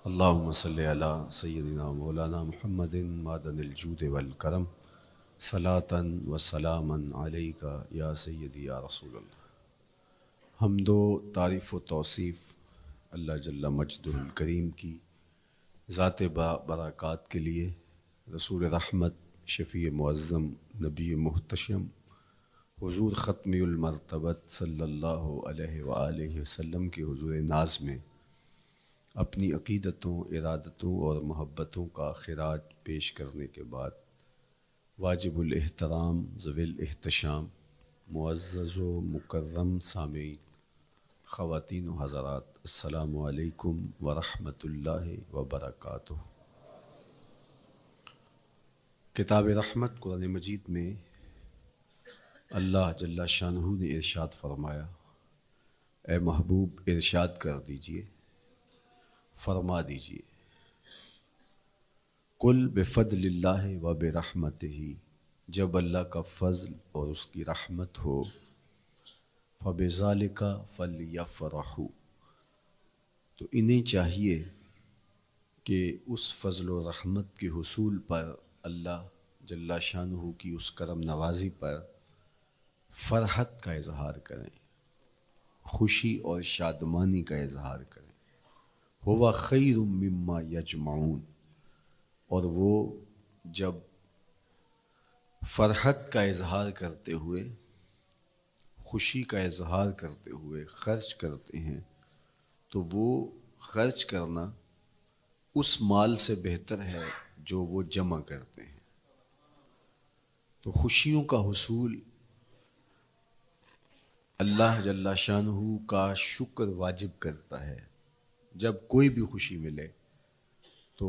اللہم صلی علی سیدنا مولانا محمد معدن الجود والکرم صلاۃ و سلاما علیک یا سیدی یا رسول اللہ۔ حمد و تعریف و توصیف اللہ جل مجدہ الکریم کی ذات برکات کے لیے، رسول رحمت، شفیع معظم، نبی محتشم، حضور ختم المرتبت صلی اللہ علیہ وآلہ وسلم کے حضور ناز میں اپنی عقیدتوں، ارادتوں اور محبتوں کا خراج پیش کرنے کے بعد، واجب الاحترام ذوی الاحتشام معزز و مکرم سامعین، خواتین و حضرات، السلام علیکم ورحمۃ اللہ وبرکاتہ۔ کتاب رحمت قرآن مجید میں اللہ جل شانہ نے ارشاد فرمایا، اے محبوب ارشاد کر دیجئے، فرما دیجئے، قل بفضل اللہ و برحمتہ، جب اللہ کا فضل اور اس کی رحمت ہو، فبذالک فلیفرحوا، تو انہیں چاہیے کہ اس فضل و رحمت کے حصول پر، اللہ جل شانہ کی اس کرم نوازی پر فرحت کا اظہار کریں، خوشی اور شادمانی کا اظہار کریں۔ ہوا خیر مما یجمعون، اور وہ جب فرحت کا اظہار کرتے ہوئے، خوشی کا اظہار کرتے ہوئے خرچ کرتے ہیں، تو وہ خرچ کرنا اس مال سے بہتر ہے جو وہ جمع کرتے ہیں۔ تو خوشیوں کا حصول اللہ جل شانہ کا شکر واجب کرتا ہے۔ جب کوئی بھی خوشی ملے تو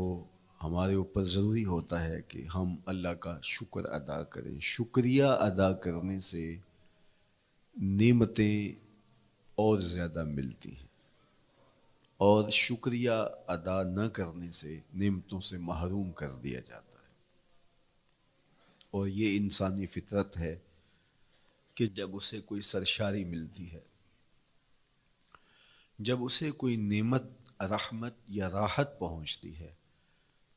ہمارے اوپر ضروری ہوتا ہے کہ ہم اللہ کا شکر ادا کریں۔ شکریہ ادا کرنے سے نعمتیں اور زیادہ ملتی ہیں، اور شکریہ ادا نہ کرنے سے نعمتوں سے محروم کر دیا جاتا ہے۔ اور یہ انسانی فطرت ہے کہ جب اسے کوئی سرشاری ملتی ہے، جب اسے کوئی نعمت، رحمت یا راحت پہنچتی ہے،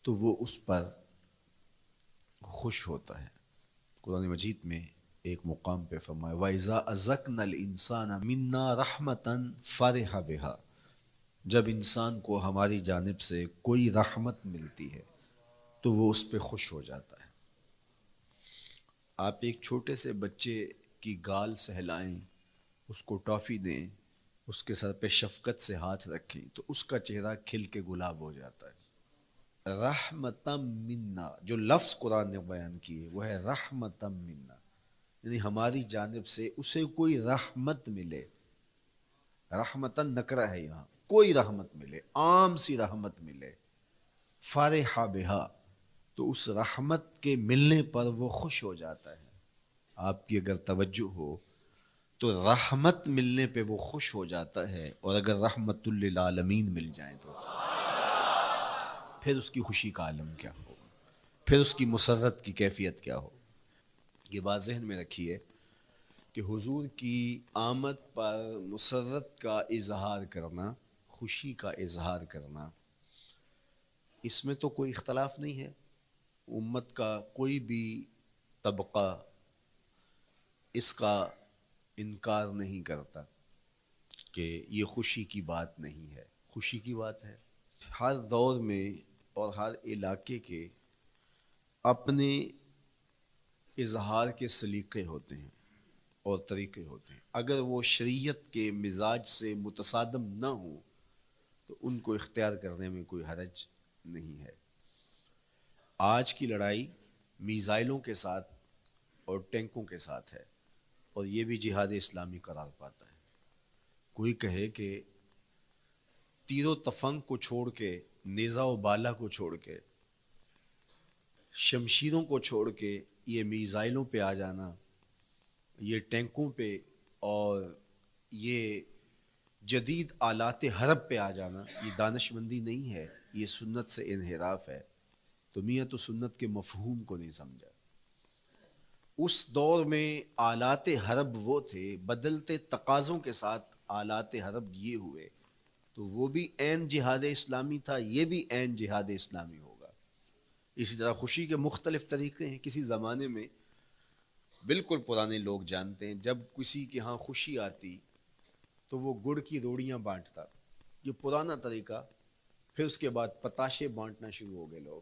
تو وہ اس پر خوش ہوتا ہے۔ قرآن مجید میں ایک مقام پہ فرمایا، وَإِذَا أَذَقْنَا الْإِنسَانَ مِنَّا رَحْمَةً فَرِحَ بِهَا، جب انسان کو ہماری جانب سے کوئی رحمت ملتی ہے تو وہ اس پہ خوش ہو جاتا ہے۔ آپ ایک چھوٹے سے بچے کی گال سہلائیں، اس کو ٹافی دیں، اس کے سر پہ شفقت سے ہاتھ رکھیں تو اس کا چہرہ کھل کے گلاب ہو جاتا ہے۔ رحمتم منا، جو لفظ قرآن نے بیان کی ہے وہ ہے رحمتم منا، یعنی ہماری جانب سے اسے کوئی رحمت ملے۔ رحمتن نکرہ ہے یہاں، کوئی رحمت ملے، عام سی رحمت ملے، فرح بہا، تو اس رحمت کے ملنے پر وہ خوش ہو جاتا ہے۔ آپ کی اگر توجہ ہو تو رحمت ملنے پہ وہ خوش ہو جاتا ہے، اور اگر رحمت للعالمین مل جائیں تو پھر اس کی خوشی کا عالم کیا ہو، پھر اس کی مسرت کی کیفیت کیا ہو۔ یہ بات ذہن میں رکھیے کہ حضور کی آمد پر مسرت کا اظہار کرنا، خوشی کا اظہار کرنا، اس میں تو کوئی اختلاف نہیں ہے۔ امت کا کوئی بھی طبقہ اس کا انکار نہیں کرتا کہ یہ خوشی کی بات نہیں ہے، خوشی کی بات ہے۔ ہر دور میں اور ہر علاقے کے اپنے اظہار کے سلیقے ہوتے ہیں اور طریقے ہوتے ہیں۔ اگر وہ شریعت کے مزاج سے متصادم نہ ہوں تو ان کو اختیار کرنے میں کوئی حرج نہیں ہے۔ آج کی لڑائی میزائلوں کے ساتھ اور ٹینکوں کے ساتھ ہے، اور یہ بھی جہاد اسلامی قرار پاتا ہے۔ کوئی کہے کہ تیر و تفنگ کو چھوڑ کے، نیزہ و بالا کو چھوڑ کے، شمشیروں کو چھوڑ کے یہ میزائلوں پہ آ جانا، یہ ٹینکوں پہ اور یہ جدید آلات حرب پہ آ جانا، یہ دانش مندی نہیں ہے، یہ سنت سے انحراف ہے۔ تو میاں تو سنت کے مفہوم کو نہیں سمجھا۔ اس دور میں آلات حرب وہ تھے، بدلتے تقاضوں کے ساتھ آلات حرب یہ ہوئے، تو وہ بھی عین جہاد اسلامی تھا، یہ بھی عین جہاد اسلامی ہوگا۔ اسی طرح خوشی کے مختلف طریقے ہیں۔ کسی زمانے میں بالکل پرانے لوگ جانتے ہیں، جب کسی کے ہاں خوشی آتی تو وہ گڑ کی روڑیاں بانٹتا، یہ پرانا طریقہ۔ پھر اس کے بعد پتاشے بانٹنا شروع ہو گئے لوگ،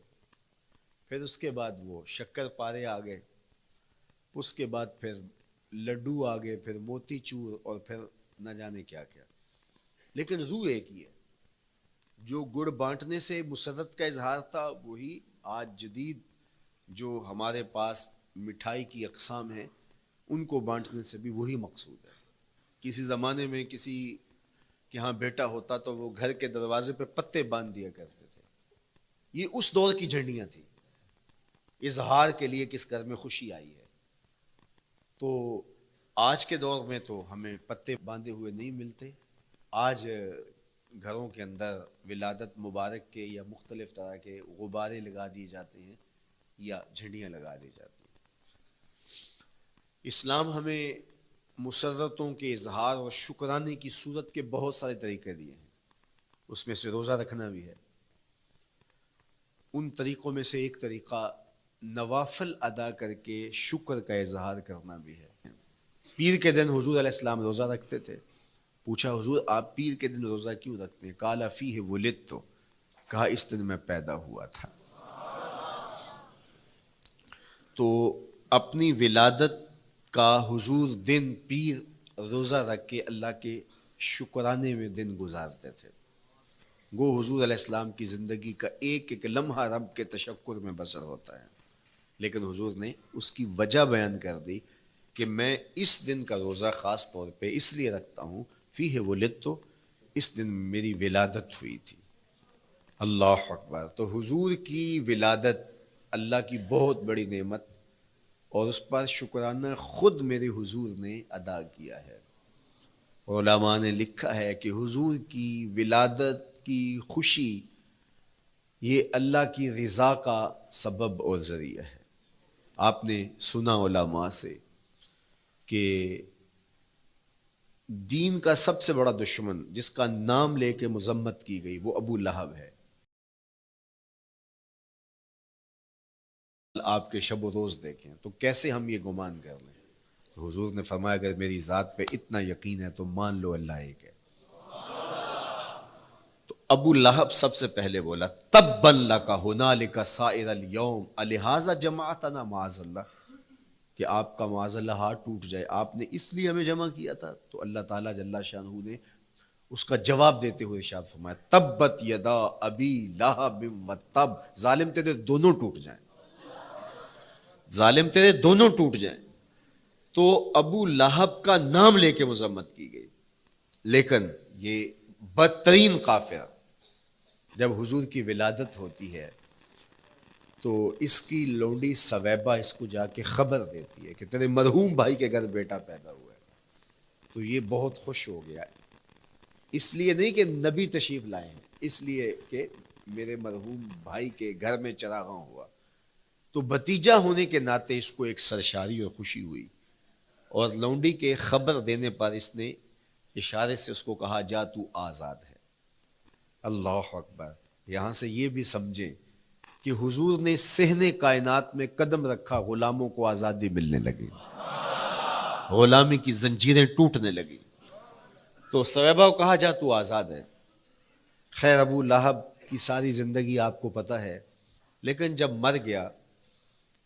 پھر اس کے بعد وہ شکر پارے آ گئے، اس کے بعد پھر لڈو آ گئے، پھر موتی چور، اور پھر نہ جانے کیا کیا۔ لیکن روح ایک ہی ہے۔ جو گڑ بانٹنے سے مسرت کا اظہار تھا، وہی آج جدید جو ہمارے پاس مٹھائی کی اقسام ہیں، ان کو بانٹنے سے بھی وہی مقصود ہے۔ کسی زمانے میں کسی کہ ہاں بیٹا ہوتا تو وہ گھر کے دروازے پہ پتے باندھ دیا کرتے تھے۔ یہ اس دور کی جھنڈیاں تھیں، اظہار کے لیے کس گھر میں خوشی آئی ہے۔ تو آج کے دور میں تو ہمیں پتے باندھے ہوئے نہیں ملتے۔ آج گھروں کے اندر ولادت مبارک کے یا مختلف طرح کے غبارے لگا دیے جاتے ہیں یا جھنڈیاں لگا دی جاتی ہیں۔ اسلام ہمیں مسرتوں کے اظہار اور شکرانے کی صورت کے بہت سارے طریقے دیے ہیں، اس میں سے روزہ رکھنا بھی ہے۔ ان طریقوں میں سے ایک طریقہ نوافل ادا کر کے شکر کا اظہار کرنا بھی ہے۔ پیر کے دن حضور علیہ السلام روزہ رکھتے تھے۔ پوچھا حضور آپ پیر کے دن روزہ کیوں رکھتے ہیں؟ قال فیہ ولدت، کہا اس دن میں پیدا ہوا تھا۔ تو اپنی ولادت کا حضور دن پیر روزہ رکھ کے اللہ کے شکرانے میں دن گزارتے تھے۔ گو حضور علیہ السلام کی زندگی کا ایک ایک لمحہ رب کے تشکر میں بسر ہوتا ہے، لیکن حضور نے اس کی وجہ بیان کر دی کہ میں اس دن کا روزہ خاص طور پہ اس لیے رکھتا ہوں، فیہ ولدت، اس دن میری ولادت ہوئی تھی۔ اللہ اکبر۔ تو حضور کی ولادت اللہ کی بہت بڑی نعمت، اور اس پر شکرانہ خود میرے حضور نے ادا کیا ہے۔ علماء نے لکھا ہے کہ حضور کی ولادت کی خوشی یہ اللہ کی رضا کا سبب اور ذریعہ ہے۔ آپ نے سنا علماء سے کہ دین کا سب سے بڑا دشمن جس کا نام لے کے مذمت کی گئی وہ ابو لہب ہے۔ آپ کے شب و روز دیکھیں تو کیسے ہم یہ گمان کر لیں؟ تو حضور نے فرمایا اگر میری ذات پہ اتنا یقین ہے تو مان لو اللہ ایک ہے۔ تو ابو لہب سب سے پہلے بولا تبا لک ھنالک سائر الیوم الہذا جمعتنا معاذ اللہ، کہ آپ کا معاذ اللہ ہاتھ ٹوٹ جائے، آپ نے اس لیے ہمیں جمع کیا تھا۔ تو اللہ تعالیٰ جل شانہ نے اس کا جواب دیتے ہوئے ارشاد فرمایا تبت یدا ابی لہب وتب، ظالم تیرے دونوں ٹوٹ جائیں، ظالم تیرے دونوں ٹوٹ جائیں۔ تو ابو لہب کا نام لے کے مذمت کی گئی، لیکن یہ بدترین کافر جب حضور کی ولادت ہوتی ہے تو اس کی لونڈی سویبہ اس کو جا کے خبر دیتی ہے کہ تیرے مرحوم بھائی کے گھر بیٹا پیدا ہوا ہے۔ تو یہ بہت خوش ہو گیا، اس لیے نہیں کہ نبی تشریف لائے ہیں، اس لیے کہ میرے مرحوم بھائی کے گھر میں چراغاں ہوا۔ تو بھتیجا ہونے کے ناطے اس کو ایک سرشاری اور خوشی ہوئی، اور لونڈی کے خبر دینے پر اس نے اشارے سے اس کو کہا جا تو آزاد ہے۔ اللہ اکبر۔ یہاں سے یہ بھی سمجھیں کہ حضور نے صحن کائنات میں قدم رکھا، غلاموں کو آزادی ملنے لگی، غلامی کی زنجیریں ٹوٹنے لگی۔ تو سویبہ کو کہا جا تو آزاد ہے۔ خیر ابو لہب کی ساری زندگی آپ کو پتہ ہے، لیکن جب مر گیا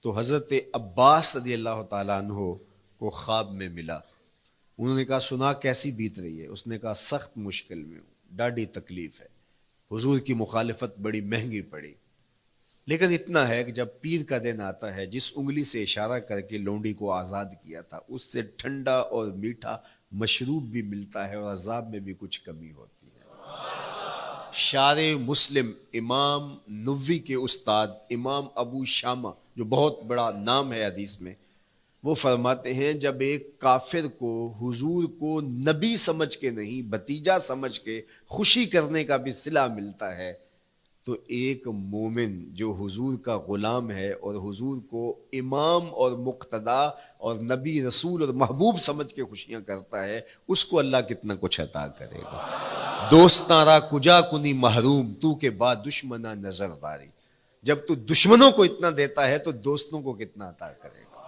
تو حضرت عباس رضی اللہ تعالیٰ عنہ کو خواب میں ملا۔ انہوں نے کہا سنا کیسی بیت رہی ہے؟ اس نے کہا سخت مشکل میں ہوں، ڈاڑھی تکلیف ہے، حضور کی مخالفت بڑی مہنگی پڑی، لیکن اتنا ہے کہ جب پیر کا دن آتا ہے جس انگلی سے اشارہ کر کے لونڈی کو آزاد کیا تھا اس سے ٹھنڈا اور میٹھا مشروب بھی ملتا ہے اور عذاب میں بھی کچھ کمی ہوتی ہے۔ شارع مسلم امام نووی کے استاد امام ابو شامہ جو بہت بڑا نام ہے حدیث میں، وہ فرماتے ہیں جب ایک کافر کو حضور کو نبی سمجھ کے نہیں بھتیجا سمجھ کے خوشی کرنے کا بھی صلہ ملتا ہے تو ایک مومن جو حضور کا غلام ہے اور حضور کو امام اور مقتدا اور نبی رسول اور محبوب سمجھ کے خوشیاں کرتا ہے، اس کو اللہ کتنا کچھ عطا کرے گا۔ دوستاں را کجا کنی محروم، تو کے بعد دشمنا نظر داری۔ جب تو دشمنوں کو اتنا دیتا ہے تو دوستوں کو کتنا عطا کرے گا۔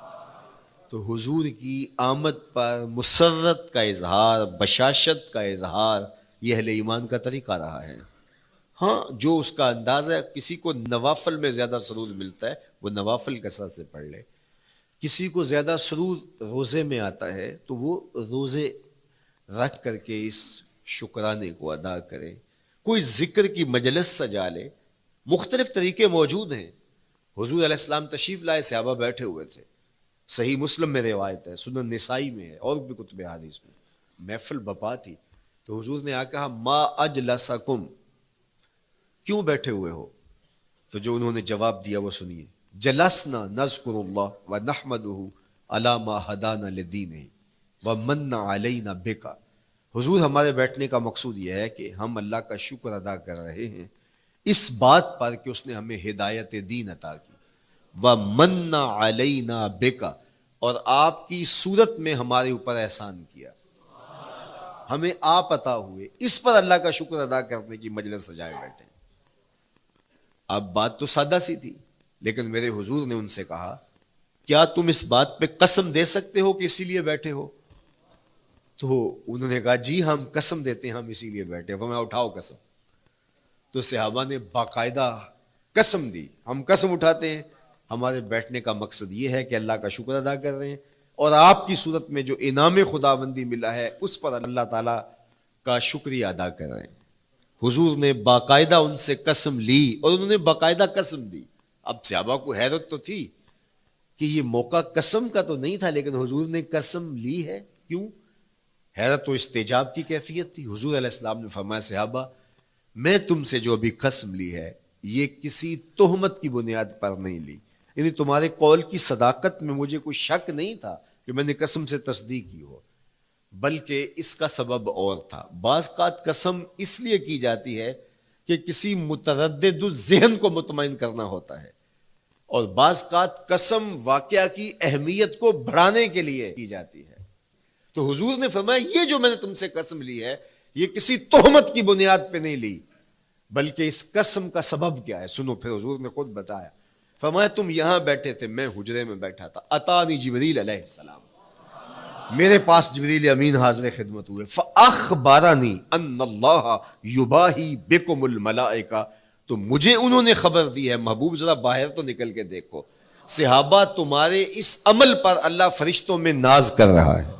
تو حضور کی آمد پر مسرت کا اظہار، بشاشت کا اظہار، یہ اہل ایمان کا طریقہ رہا ہے۔ ہاں، جو اس کا انداز ہے، کسی کو نوافل میں زیادہ سرور ملتا ہے وہ نوافل کثرت سے پڑھ لے، کسی کو زیادہ سرور روزے میں آتا ہے تو وہ روزے رکھ کر کے اس شکرانے کو ادا کرے، کوئی ذکر کی مجلس سجا لے۔ مختلف طریقے موجود ہیں۔ حضور علیہ السلام تشریف لائے، صحابہ بیٹھے ہوئے تھے، صحیح مسلم میں روایت ہے، سنن نسائی میں ہے، اور بھی کتب حدیث میں۔ محفل بپا تھی تو حضور نے آ کہا ما اجلسکم، کیوں بیٹھے ہوئے ہو؟ تو جو انہوں نے جواب دیا وہ سنیے، جلسنا نذکر اللہ ونحمدہ علی ما ہدانا لدینہ ومن علینا بکا۔ حضور ہمارے بیٹھنے کا مقصود یہ ہے کہ ہم اللہ کا شکر ادا کر رہے ہیں اس بات پر کہ اس نے ہمیں ہدایت دین عطا کی، ومن علینا بکا، اور آپ کی صورت میں ہمارے اوپر احسان کیا، ہمیں آپ عطا ہوئے، اس پر اللہ کا شکر ادا کرنے کی مجلس سجائے بیٹھے۔ اب بات تو سادہ سی تھی، لیکن میرے حضور نے ان سے کہا کیا تم اس بات پہ قسم دے سکتے ہو کہ اسی لیے بیٹھے ہو؟ تو انہوں نے کہا جی ہم قسم دیتے ہیں ہم اسی لیے بیٹھے، فرمایا اٹھاؤ قسم۔ تو صحابہ نے باقاعدہ قسم دی، ہم قسم اٹھاتے ہیں ہمارے بیٹھنے کا مقصد یہ ہے کہ اللہ کا شکر ادا کر رہے ہیں، اور آپ کی صورت میں جو انعام خداوندی ملا ہے اس پر اللہ تعالیٰ کا شکریہ ادا کر رہے ہیں۔ حضور نے باقاعدہ ان سے قسم لی اور انہوں نے باقاعدہ قسم دی۔ اب صحابہ کو حیرت تو تھی کہ یہ موقع قسم کا تو نہیں تھا، لیکن حضور نے قسم لی ہے، کیوں؟ حیرت و استجاب کی کیفیت تھی۔ حضور علیہ السلام نے فرمایا صحابہ میں تم سے جو ابھی قسم لی ہے یہ کسی تہمت کی بنیاد پر نہیں لی، یعنی تمہارے قول کی صداقت میں مجھے کوئی شک نہیں تھا کہ میں نے قسم سے تصدیق کی ہو، بلکہ اس کا سبب اور تھا۔ بعض اوقات قسم اس لیے کی جاتی ہے کہ کسی متردد ذہن کو مطمئن کرنا ہوتا ہے، اور بعض اوقات قسم واقعہ کی اہمیت کو بڑھانے کے لیے کی جاتی ہے۔ تو حضور نے فرمایا یہ جو میں نے تم سے قسم لی ہے یہ کسی تہمت کی بنیاد پہ نہیں لی، بلکہ اس قسم کا سبب کیا ہے سنو۔ پھر حضور نے خود بتایا، فرمایا تم یہاں بیٹھے تھے، میں حجرے میں بیٹھا تھا، اتانی جبریل علیہ السلام، میرے پاس جبریل امین حاضر خدمت ہوئے، فاخبرنی ان اللہ یباہی بکم الملائکہ، تو مجھے انہوں نے خبر دی ہے، محبوب ذرا باہر تو نکل کے دیکھو، صحابہ تمہارے اس عمل پر اللہ فرشتوں میں ناز کر رہا ہے،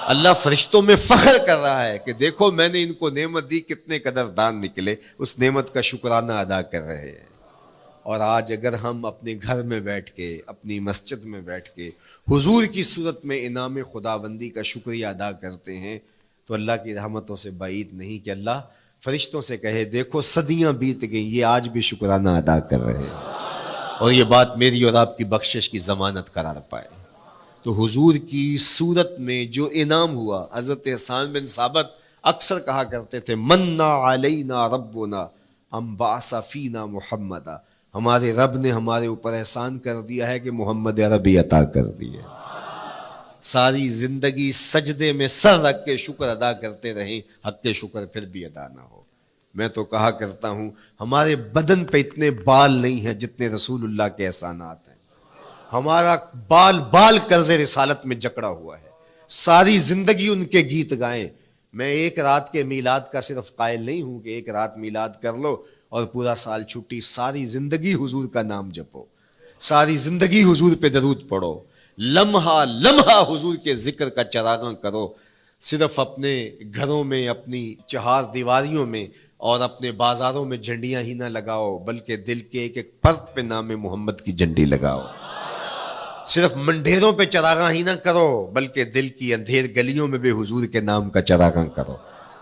اللہ فرشتوں میں فخر کر رہا ہے کہ دیکھو میں نے ان کو نعمت دی، کتنے قدردان نکلے، اس نعمت کا شکرانہ ادا کر رہے ہیں۔ اور آج اگر ہم اپنے گھر میں بیٹھ کے، اپنی مسجد میں بیٹھ کے حضور کی صورت میں انعام خداوندی کا شکریہ ادا کرتے ہیں تو اللہ کی رحمتوں سے بعید نہیں کہ اللہ فرشتوں سے کہے دیکھو صدیاں بیت گئیں یہ آج بھی شکرانہ ادا کر رہے ہیں، اور یہ بات میری اور آپ کی بخشش کی ضمانت قرار پائے۔ تو حضور کی صورت میں جو انعام ہوا، حضرت حسان بن ثابت اکثر کہا کرتے تھے منا علینا ربنا ام بعث فینا محمدا، ہمارے رب نے ہمارے اوپر احسان کر دیا ہے کہ محمد عربی عطا کر دی ہے۔ ساری زندگی سجدے میں سر رکھ کے شکر ادا کرتے رہیں، حق شکر پھر بھی ادا نہ ہو۔ میں تو کہا کرتا ہوں ہمارے بدن پہ اتنے بال نہیں ہیں جتنے رسول اللہ کے احسانات ہیں، ہمارا بال بال قرض رسالت میں جکڑا ہوا ہے، ساری زندگی ان کے گیت گائیں۔ میں ایک رات کے میلاد کا صرف قائل نہیں ہوں کہ ایک رات میلاد کر لو اور پورا سال چھٹی، ساری زندگی حضور کا نام جپو، ساری زندگی حضور پہ درود پڑھو، لمحہ لمحہ حضور کے ذکر کا چراغاں کرو، صرف اپنے گھروں میں، اپنی چہار دیواریوں میں اور اپنے بازاروں میں جھنڈیاں ہی نہ لگاؤ، بلکہ دل کے ایک ایک فرد پہ نام محمد کی جھنڈی لگاؤ۔ صرف منڈیروں پہ چراغاں ہی نہ کرو، بلکہ دل کی اندھیر گلیوں میں بھی حضور کے نام کا چراغاں کرو،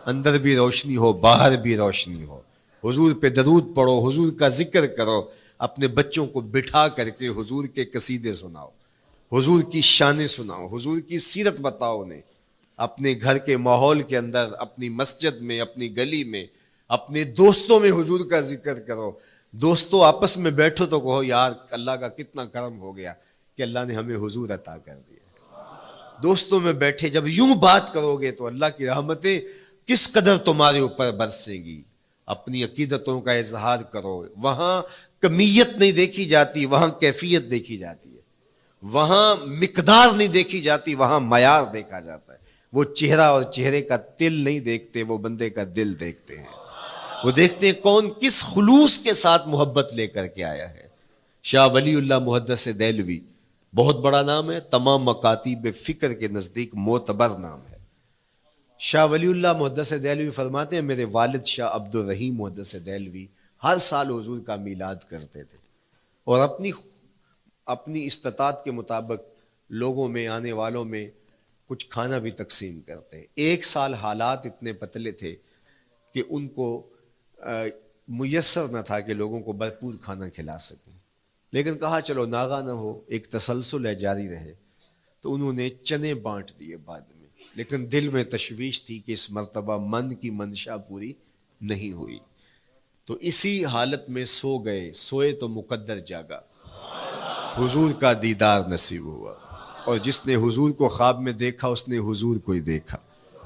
اندر بھی روشنی ہو باہر بھی روشنی ہو، حضور پہ درود پڑھو، حضور کا ذکر کرو، اپنے بچوں کو بٹھا کر کے حضور کے قصیدے سناؤ، حضور کی شانیں سناؤ، حضور کی سیرت بتاؤ انہیں، اپنے گھر کے ماحول کے اندر، اپنی مسجد میں، اپنی گلی میں، اپنے دوستوں میں حضور کا ذکر کرو. دوستوں آپس میں بیٹھو تو کہو یار اللہ کا کتنا کرم ہو گیا کہ اللہ نے ہمیں حضور عطا کر دیا. دوستوں میں بیٹھے جب یوں بات کرو گے تو اللہ کی رحمتیں کس قدر تمہارے اوپر برسیں گی. اپنی عقیدتوں کا اظہار کرو. وہاں کمیت نہیں دیکھی جاتی، وہاں کیفیت دیکھی جاتی ہے. وہاں مقدار نہیں دیکھی جاتی، وہاں معیار دیکھا جاتا ہے. وہ چہرہ اور چہرے کا تل نہیں دیکھتے، وہ بندے کا دل دیکھتے ہیں. وہ دیکھتے ہیں کون کس خلوص کے ساتھ محبت لے کر کے آیا ہے. شاہ ولی اللہ محدث دہلوی بہت بڑا نام ہے، تمام مکاتیب فکر کے نزدیک معتبر نام ہے. شاہ ولی اللہ محدث دہلوی فرماتے ہیں میرے والد شاہ عبد الرحیم محدث دہلوی ہر سال حضور کا میلاد کرتے تھے اور اپنی استطاعت کے مطابق لوگوں میں آنے والوں میں کچھ کھانا بھی تقسیم کرتے. ایک سال حالات اتنے پتلے تھے کہ ان کو میسر نہ تھا کہ لوگوں کو بھرپور کھانا کھلا سکیں، لیکن کہا چلو ناغہ نہ ہو، ایک تسلسل ہے جاری رہے. تو انہوں نے چنے بانٹ دیے بعد میں، لیکن دل میں تشویش تھی کہ اس مرتبہ من کی منشا پوری نہیں ہوئی. تو اسی حالت میں سو گئے، سوئے تو مقدر جاگا، حضور کا دیدار نصیب ہوا. اور جس نے حضور کو خواب میں دیکھا اس نے حضور کو ہی دیکھا.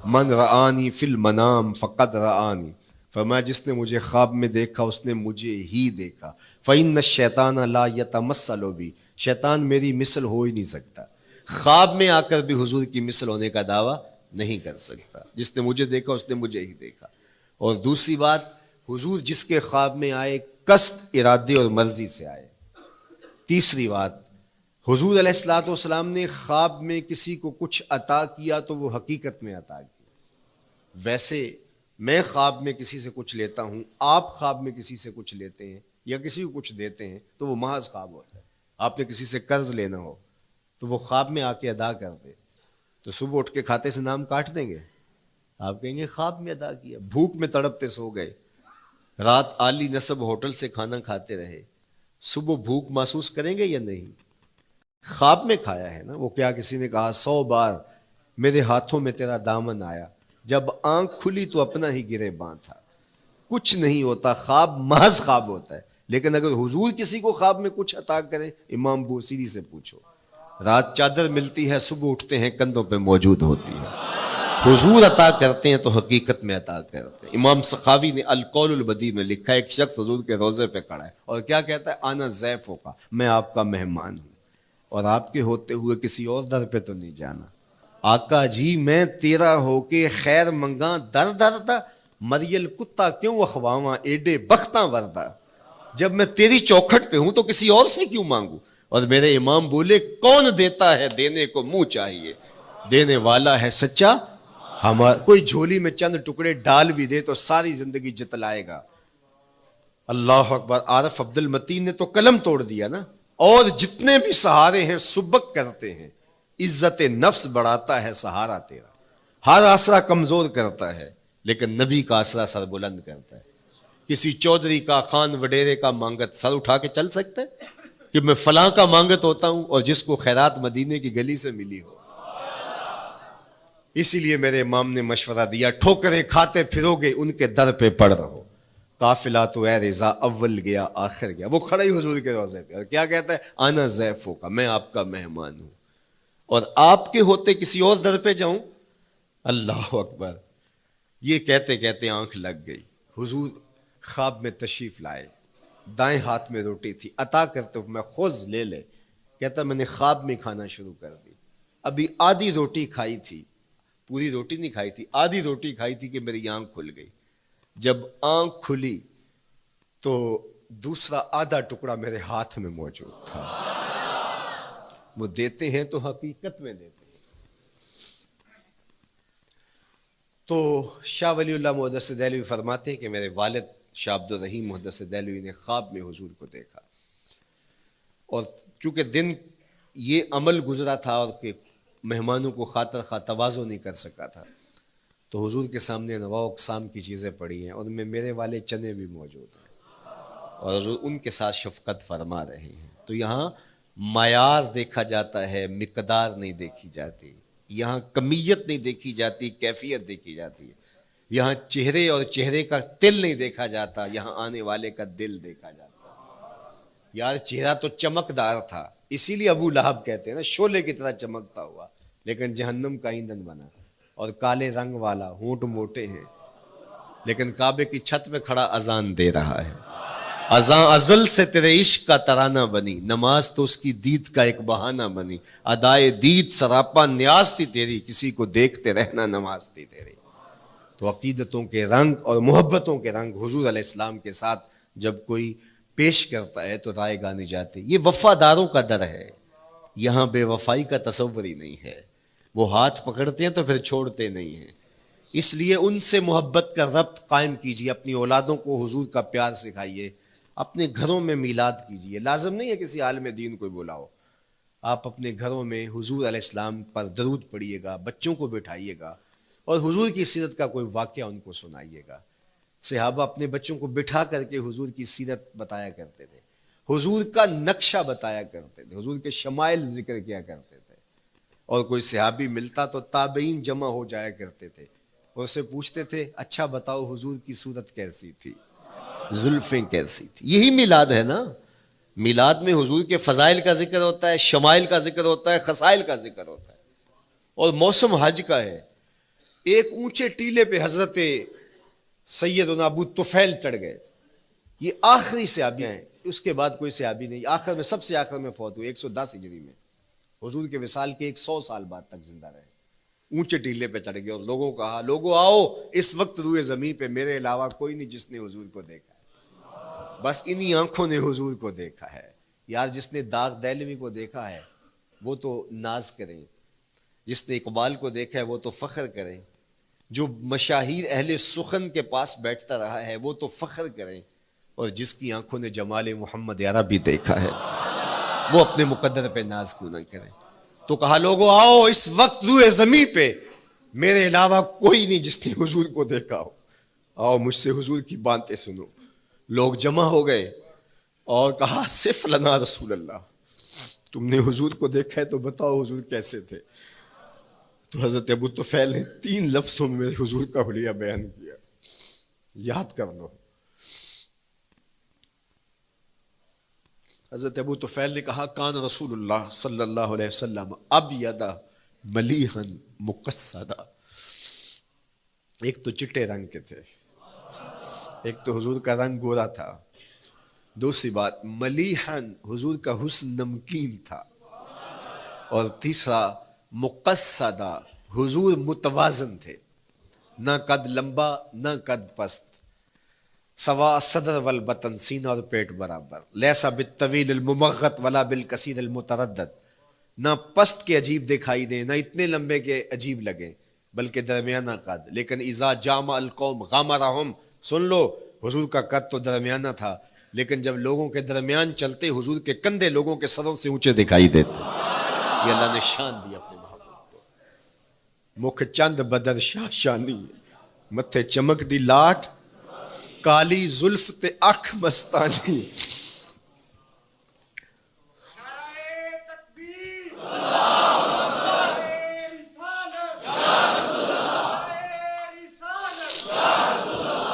من رآنی فی المنام فقد رآنی، فرمایا جس نے مجھے خواب میں دیکھا اس نے مجھے ہی دیکھا. فإن الشیطان لا یتمثل بی، شیطان میری مثل ہو ہی نہیں سکتا. خواب میں آ کر بھی حضور کی مثل ہونے کا دعویٰ نہیں کر سکتا. جس نے مجھے دیکھا اس نے مجھے ہی دیکھا. اور دوسری بات، حضور جس کے خواب میں آئے قصد، ارادے اور مرضی سے آئے. تیسری بات، حضور علیہ الصلوۃ والسلام نے خواب میں کسی کو کچھ عطا کیا تو وہ حقیقت میں عطا کیا. ویسے میں خواب میں کسی سے کچھ لیتا ہوں، آپ خواب میں کسی سے کچھ لیتے ہیں یا کسی کو کچھ دیتے ہیں تو وہ محض خواب ہوتا ہے. آپ نے کسی سے قرض لینا ہو تو وہ خواب میں آ کے ادا کر دے تو صبح اٹھ کے کھاتے سے نام کاٹ دیں گے؟ آپ کہیں گے خواب میں ادا کیا. بھوک میں تڑپتے سو گئے، رات عالی نصب ہوٹل سے کھانا کھاتے رہے، صبح بھوک محسوس کریں گے یا نہیں؟ خواب میں کھایا ہے نا. وہ کیا کسی نے کہا 100 بار میرے ہاتھوں میں تیرا دامن آیا، جب آنکھ کھلی تو اپنا ہی گرے باں تھا. کچھ نہیں ہوتا، خواب محض خواب ہوتا ہے. لیکن اگر حضور کسی کو خواب میں کچھ عطا کرے، امام بوصیری سے پوچھو، رات چادر ملتی ہے، صبح اٹھتے ہیں کندھوں پہ موجود ہوتی ہے. حضور عطا کرتے ہیں تو حقیقت میں عطا کرتے ہیں. امام سخاوی نے القول البدیع میں لکھا ہے، ایک شخص حضور کے روضے پہ کھڑا ہے اور کیا کہتا ہے؟ آنا ضیفوں کا، میں آپ کا مہمان ہوں اور آپ کے ہوتے ہوئے کسی اور در پہ تو نہیں جانا. آقا جی میں تیرا ہو کے خیر منگاں در در دا، مریل کتا کیوں اخواواں ایڈے بختاں وردہ. جب میں تیری چوکھٹ پہ ہوں تو کسی اور سے کیوں مانگوں؟ اور میرے امام بولے کون دیتا ہے دینے کو منہ چاہیے، دینے والا ہے سچا ہمارا. کوئی جھولی میں چند ٹکڑے ڈال بھی دے تو ساری زندگی جتلائے گا. اللہ اکبر. عارف عبد المتین نے تو قلم توڑ دیا نا. اور جتنے بھی سہارے ہیں سبک کرتے ہیں، عزت نفس بڑھاتا ہے سہارا تیرا. ہر آسرا کمزور کرتا ہے لیکن نبی کا آسرا سر بلند کرتا ہے. کسی چودھری کا، خان وڈیرے کا مانگت سر اٹھا کے چل سکتے کہ میں فلاں کا مانگت ہوتا ہوں اور جس کو خیرات مدینے کی گلی سے ملی ہو. اسی لیے میرے امام نے مشورہ دیا، ٹھوکریں کھاتے پھرو گے ان کے در پہ پڑ رہو. قافلہ تو اے رضا اول گیا آخر گیا. وہ کھڑا ہی حضور کے روضے پہ اور کیا کہتا ہے؟ آنا ضیفوں کا، میں آپ کا مہمان ہوں اور آپ کے ہوتے کسی اور در پہ جاؤں. اللہ اکبر. یہ کہتے کہتے آنکھ لگ گئی. حضور خواب میں تشریف لائے، دائیں ہاتھ میں روٹی تھی، عطا کرتے میں خذ لے لے. کہتا میں نے خواب میں کھانا شروع کر دی. ابھی آدھی روٹی کھائی تھی، پوری روٹی نہیں کھائی تھی، آدھی روٹی کھائی تھی کہ میری آنکھ کھل گئی. جب آنکھ کھلی تو دوسرا آدھا ٹکڑا میرے ہاتھ میں موجود تھا. وہ دیتے ہیں تو حقیقت میں دیتے ہیں. تو شاہ ولی اللہ محدث دہلوی فرماتے ہیں کہ میرے والد شاہ عبد الرحیم محدث دہلوی نے خواب میں حضور کو دیکھا اور چونکہ دن یہ عمل گزرا تھا اور کہ مہمانوں کو خاطر خواہ تواضع نہیں کر سکا تھا تو حضور کے سامنے انواع اقسام کی چیزیں پڑی ہیں اور ان میں میرے والے چنے بھی موجود ہیں اور حضور ان کے ساتھ شفقت فرما رہے ہیں. تو یہاں معیار دیکھا جاتا ہے، مقدار نہیں دیکھی جاتی. یہاں کمیت نہیں دیکھی جاتی، کیفیت دیکھی جاتی ہے. یہاں چہرے اور چہرے کا تل نہیں دیکھا جاتا، یہاں آنے والے کا دل دیکھا جاتا۔ یار چہرہ تو چمکدار تھا، اسی لیے ابو لہب کہتے ہیں نا شعلے کی طرح چمکتا ہوا، لیکن جہنم کا ایندھن بنا۔ اور کالے رنگ والا، ہونٹ موٹے ہیں، لیکن کعبے کی چھت میں کھڑا اذان دے رہا ہے۔ اذان ازل سے تیرے عشق کا ترانہ بنی، نماز تو اس کی دید کا ایک بہانہ بنی، ادائے دید سراپا نیاز تھی تیری، کسی کو دیکھتے رہنا نماز تھی تیری۔ تو عقیدتوں کے رنگ اور محبتوں کے رنگ حضور علیہ السلام کے ساتھ جب کوئی پیش کرتا ہے تو رائے گانے جاتے۔ یہ وفاداروں کا در ہے، یہاں بے وفائی کا تصور ہی نہیں ہے۔ وہ ہاتھ پکڑتے ہیں تو پھر چھوڑتے نہیں ہیں، اس لیے ان سے محبت کا ربط قائم کیجیے، اپنی اولادوں کو حضور کا پیار سکھائیے، اپنے گھروں میں میلاد کیجیے۔ لازم نہیں ہے کسی عالم دین کو بلاؤ، آپ اپنے گھروں میں حضور علیہ السلام پر درود پڑھیے گا، بچوں کو بٹھائیے گا اور حضور کی سیرت کا کوئی واقعہ ان کو سنائیے گا۔ صحابہ اپنے بچوں کو بٹھا کر کے حضور کی سیرت بتایا کرتے تھے، حضور کا نقشہ بتایا کرتے تھے، حضور کے شمائل ذکر کیا کرتے تھے۔ اور کوئی صحابی ملتا تو تابعین جمع ہو جایا کرتے تھے اور اسے پوچھتے تھے اچھا بتاؤ حضور کی صورت کیسی تھی، زلفیں کیسی تھی۔ یہی میلاد ہے نا، میلاد میں حضور کے فضائل کا ذکر ہوتا ہے، شمائل کا ذکر ہوتا ہے، خصائل کا ذکر ہوتا ہے۔ اور موسم حج کا ہے، ایک اونچے ٹیلے پہ حضرت سیدنا ابو طفیل چڑھ گئے، یہ آخری صحابی ہیں، اس کے بعد کوئی صحابی نہیں، آخر میں سب سے آخر میں فوت ہوئے 110 ہجری میں، حضور کے وصال کے 100 سال بعد تک زندہ رہے۔ اونچے ٹیلے پہ چڑھ گئے اور لوگوں کو کہا لوگوں آؤ، اس وقت روئے زمین پہ میرے علاوہ کوئی نہیں جس نے حضور کو دیکھا ہے، بس انہی آنکھوں نے حضور کو دیکھا ہے۔ یار جس نے داغ دہلوی کو دیکھا ہے وہ تو ناز کریں، جس نے اقبال کو دیکھا ہے وہ تو فخر کریں، جو مشاہیر اہل سخن کے پاس بیٹھتا رہا ہے وہ تو فخر کریں، اور جس کی آنکھوں نے جمال محمد عربی دیکھا ہے وہ اپنے مقدر پہ ناز کیوں نہ کریں۔ تو کہا لوگوں آؤ، اس وقت روئے زمین پہ میرے علاوہ کوئی نہیں جس نے حضور کو دیکھا ہو، آؤ مجھ سے حضور کی باتیں سنو۔ لوگ جمع ہو گئے اور کہا صف لنا رسول اللہ، تم نے حضور کو دیکھا ہے تو بتاؤ حضور کیسے تھے۔ تو حضرت ابو طفیل نے 3 لفظوں میں حضور کا حلیہ بیان کیا، یاد کر لو۔ حضرت ابو طفیل نے کہا کان رسول اللہ صلی اللہ علیہ وسلم ابیض ملیحا مقصدا، ایک تو چٹے رنگ کے تھے، ایک تو حضور کا رنگ گورا تھا، دوسری بات ملیحا حضور کا حسن نمکین تھا، اور تیسرا مقصدا حضور متوازن تھے، نہ قد لمبا نہ قد پست، سوا صدر والبطن سینہ اور پیٹ برابر، لیسا بالطویل الممغط ولا بالکثیر المتردد، نہ پست کے عجیب دکھائی دیں نہ اتنے لمبے کے عجیب لگیں بلکہ درمیانہ قد، لیکن اذا جامع القوم غامرہم، سن لو حضور کا قد تو درمیانہ تھا لیکن جب لوگوں کے درمیان چلتے حضور کے کندھے لوگوں کے سروں سے اونچے دکھائی دیتے۔ یہ اللہ نے شان دی اپنے محبوب کو۔ مکھ چند بدر شاہ شانی، متھے چمک دی لاٹ، کالی زلف تے اکھ مستانی۔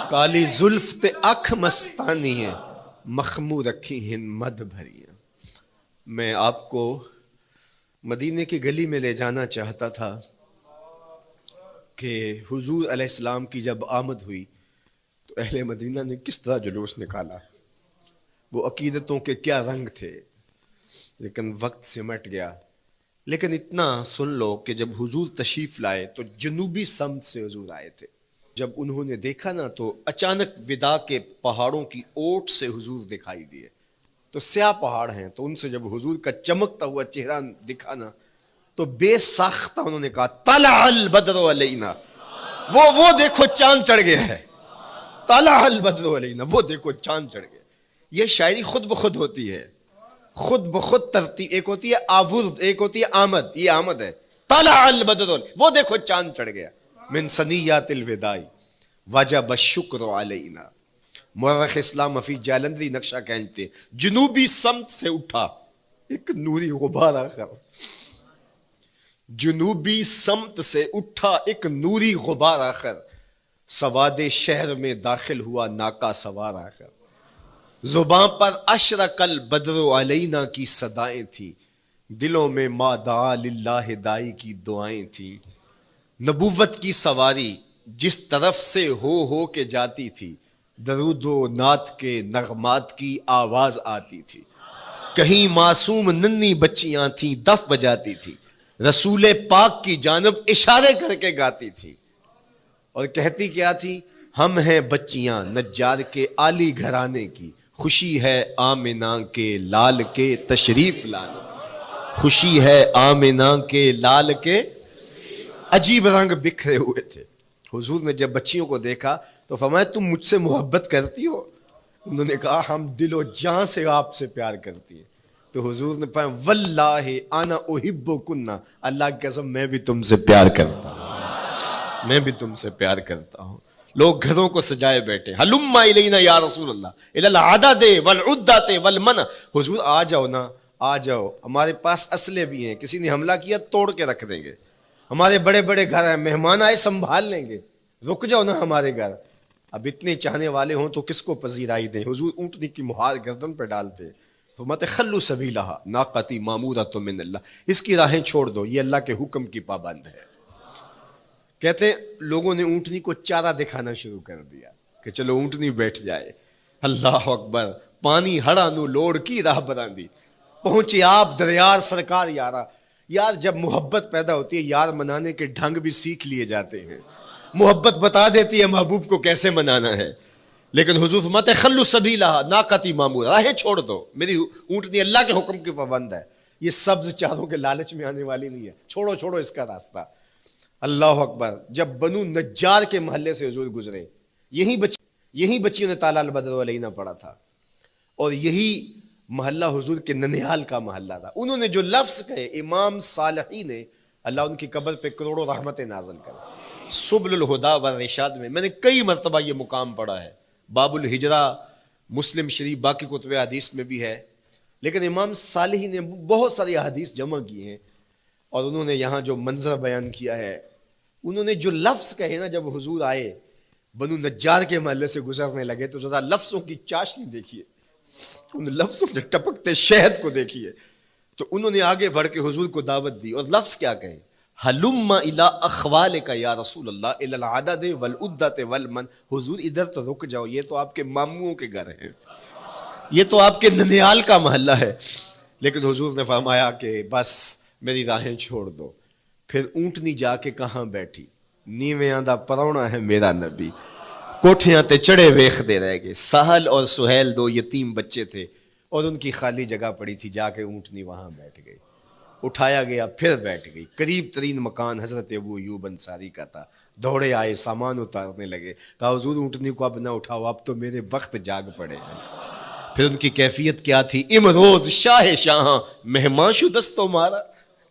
کالی زلف تے اکھ مستانی ہیں، مخمور رکھی ہیں مد بھریاں۔ میں آپ کو مدینے کی گلی میں لے جانا چاہتا تھا کہ حضور علیہ السلام کی جب آمد ہوئی تو اہل مدینہ نے کس طرح جلوس نکالا، وہ عقیدتوں کے کیا رنگ تھے، لیکن وقت سمٹ گیا۔ لیکن اتنا سن لو کہ جب حضور تشریف لائے تو جنوبی سمت سے حضور آئے تھے، جب انہوں نے دیکھا نا تو اچانک وداع کے پہاڑوں کی اوٹ سے حضور دکھائی دیے، تو سیاہ پہاڑ ہیں تو ان سے جب حضور کا چمکتا ہوا چہرہ دکھا نا تو بے ساختہ انہوں نے کہا طلع البدر علینا، وہ دیکھو چاند چڑھ گیا ہے، طلع البدر علینا، وہ دیکھو چاند چڑھ گیا۔ یہ شاعری خود بخود ہوتی ہے، خود بخود ترتیب، ایک ہوتی ہے آورد، ایک ہوتی ہے آمد، یہ آمد ہے۔ طلع البدر، وہ دیکھو چاند چڑھ گیا۔ من ثنیات الوداع وجب الشکر علینا، مورخ اسلام حفیظ جالندری نقشہ کھینچتے جنوبی سمت سے اٹھا ایک نوری غبار آخر، جنوبی سمت سے اٹھا ایک نوری غبار آخر، سواد شہر میں داخل ہوا ناکا سوار آ کر، زباں پر اشرق البدر علینا کی صدائیں تھیں، دلوں میں ما دعا للہ دائی کی دعائیں تھیں۔ نبوت کی سواری جس طرف سے ہو کے جاتی تھی، درود و نعت کے نغمات کی آواز آتی تھی۔ کہیں معصوم ننھی بچیاں تھیں دف بجاتی تھی، رسول پاک کی جانب اشارے کر کے گاتی تھی، اور کہتی کیا تھی؟ ہم ہیں بچیاں نجار کے عالی گھرانے کی، خوشی ہے آمنہ کے لال کے تشریف لانا، خوشی ہے آمنہ کے لال کے۔ عجیب رنگ بکھرے ہوئے تھے۔ حضور نے جب بچیوں کو دیکھا تو فرمایا تم مجھ سے محبت کرتی ہو؟ انہوں نے کہا ہم دل و جان سے آپ سے پیار کرتی ہیں۔ تو حضور نے فرمایا واللہ انا احبکن، اللہ کی قسم میں بھی تم سے پیار کرتا ہوں، میں بھی تم سے پیار کرتا ہوں۔ لوگ گھروں کو سجائے بیٹھے، ہلم الینا یا رسول اللہ الی العدد والعدۃ والمنع، حضور آ جاؤ نا، آ جاؤ، ہمارے پاس اسلحے بھی ہیں، کسی نے حملہ کیا توڑ کے رکھ دیں گے، ہمارے بڑے بڑے گھر ہیں، مہمان آئے سنبھال لیں گے، رک جاؤ نا ہمارے گھر۔ اب اتنے چاہنے والے ہوں تو کس کو پذیرائی دیں؟ حضور اونٹنی کی مہار گردن پہ ڈالتے، فرماتے خلو سبیلہا ناقتی مامورۃ من اللہ، اس کی راہیں چھوڑ دو، یہ اللہ کے حکم کی پابند ہے۔ کہتے ہیں لوگوں نے اونٹنی کو چارہ دکھانا شروع کر دیا کہ چلو اونٹنی بیٹھ جائے۔ اللہ اکبر، پانی ہڑا نو لوڑ کی راہ براندی، پہنچے آپ دریار سرکار یارا۔ یار جب محبت پیدا ہوتی ہے یار منانے کے ڈھنگ بھی سیکھ لیے جاتے ہیں، محبت بتا دیتی ہے محبوب کو کیسے منانا ہے۔ لیکن حضور فرماتے خلو سبیلہا ناقتی مامور، راہیں چھوڑ دو، میری اونٹنی اللہ کے حکم کی پابند ہے، یہ سبز چاروں کے لالچ میں آنے والی نہیں ہے، چھوڑو چھوڑو اس کا راستہ۔ اللہ اکبر، جب بنو نجار کے محلے سے حضور گزرے، یہی بچیوں نے تالا البدر علینا پڑھا تھا، اور یہی محلہ حضور کے ننیال کا محلہ تھا۔ انہوں نے جو لفظ کہے، امام صالحی نے، اللہ ان کی قبر پہ کروڑوں رحمتیں نازل کرے۔ سبل الہدا والرشاد میں نے کئی مرتبہ یہ مقام پڑھا ہے، باب الہجرہ، مسلم شریف، باقی کتب حدیث میں بھی ہے، لیکن امام صالحی نے بہت ساری حدیث جمع کی ہیں، اور انہوں نے یہاں جو منظر بیان کیا ہے، انہوں نے جو لفظ کہے نا، جب حضور آئے بنو نجار کے محلے سے گزرنے لگے تو ذرا لفظوں کی چاشنی دیکھیے، ان لفظوں سے ٹپکتے شہد کو دیکھیے۔ تو انہوں نے آگے بڑھ کے حضور کو دعوت دی، اور لفظ کیا کہے؟ ہلم الی اخوالک یا رسول اللہ الی العدد والعدۃ والمن، حضور ادھر تو رک جاؤ، یہ تو آپ کے ماموں کے گھر ہیں، یہ تو آپ کے ننیال کا محلہ ہے۔ لیکن حضور نے فرمایا کہ بس میری راہیں چھوڑ دو۔ پھر اونٹنی جا کے کہاں بیٹھی؟ نیویاں دا پرونا ہے میرا نبی، کوٹھیاں تے چڑھے ویخ دے رہ گئے۔ سہل اور سہیل دو یتیم بچے تھے، اور ان کی خالی جگہ پڑی تھی، جا کے اونٹنی وہاں بیٹھ گئی، اٹھایا گیا پھر بیٹھ گئی۔ قریب ترین مکان حضرت ابو ایوب انصاری کا تھا، دوڑے آئے سامان اتارنے لگے، کہا حضور اونٹنی کو اب نہ اٹھاؤ، اب تو میرے بخت جاگ پڑے ہیں۔ پھر ان کی کیفیت کیا تھی؟ امروز شاہ شاہاں مہمان شدست مارا،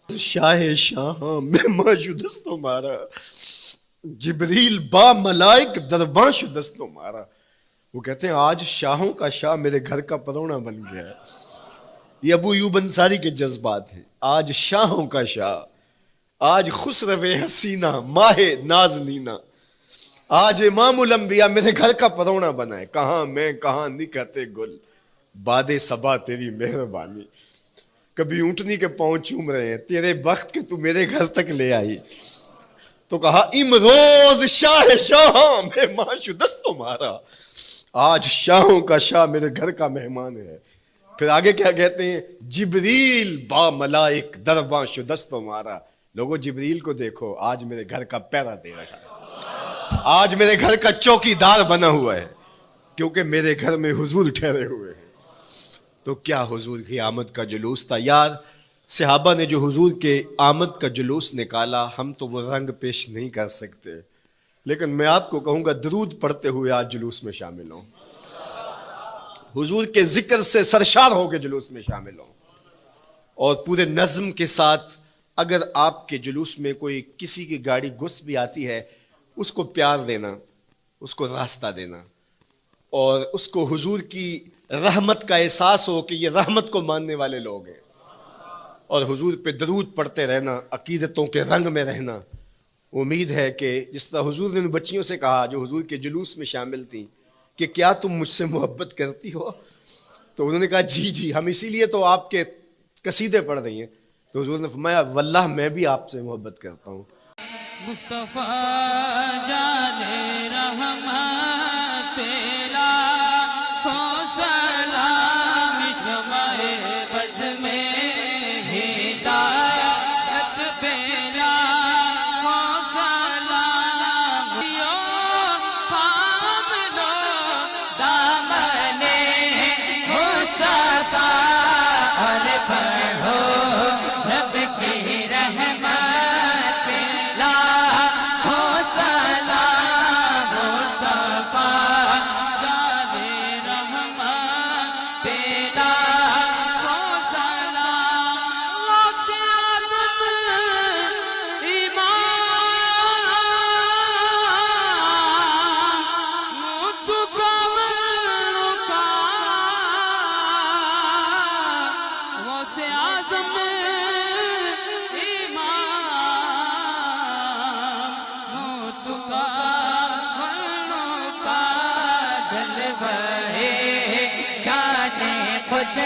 شاہ شاہاں مہمان شدست مارا، جبریل با ملائک درباں شدست مارا۔ وہ کہتے ہیں آج شاہوں کا شاہ میرے گھر کا پرونا بن گیا ہے۔ یہ ابو ایوب انصاری کے جذبات ہیں۔ آج شاہوں کا شاہ، آج خسرو حسینہ ماہ نازنینہ، آج امام الانبیاء میرے گھر کا پرونا بنا ہے۔ کہاں میں کہاں نکہتے گل، باد صبا تیری مہربانی، کبھی اونٹنی کے پاؤں چوم رہے ہیں، تیرے بخت کے تو میرے گھر تک لے آئی۔ تو کہا امروز شاہ شاہاں مہمان شدست مارا، آج شاہوں کا شاہ میرے گھر کا مہمان ہے۔ پھر آگے کیا کہتے ہیں؟ جبریل با ملائک درباں شدست مارا، لوگوں جبریل کو دیکھو، آج میرے گھر کا پہرا دے رکھا ہے، آج میرے گھر کا چوکی دار بنا ہوا ہے، کیونکہ میرے گھر میں حضور ٹھہرے ہوئے ہیں۔ تو کیا حضور کی آمد کا جلوس تھا یار! صحابہ نے جو حضور کے آمد کا جلوس نکالا، ہم تو وہ رنگ پیش نہیں کر سکتے، لیکن میں آپ کو کہوں گا درود پڑھتے ہوئے آج جلوس میں شامل ہوں، حضور کے ذکر سے سرشار ہو کے جلوس میں شامل ہوں، اور پورے نظم کے ساتھ۔ اگر آپ کے جلوس میں کوئی کسی کی گاڑی گھس بھی آتی ہے، اس کو پیار دینا، اس کو راستہ دینا، اور اس کو حضور کی رحمت کا احساس ہو کہ یہ رحمت کو ماننے والے لوگ ہیں، اور حضور پہ درود پڑھتے رہنا، عقیدتوں کے رنگ میں رہنا، امید ہے کہ جس طرح حضور نے ان بچیوں سے کہا جو حضور کے جلوس میں شامل تھیں کہ کیا تم مجھ سے محبت کرتی ہو، تو انہوں نے کہا جی جی، ہم اسی لیے تو آپ کے قصیدے پڑھ رہی ہیں. تو حضور نے فرمایا واللہ میں بھی آپ سے محبت کرتا ہوں. مصطفیٰ جانے رحمت تیرا کو سلام، شمع بز میں ہدایت پیرا کو سلام، یو پام لو دامن مصطفیٰ اور پڑھو رب کی رحمت. خود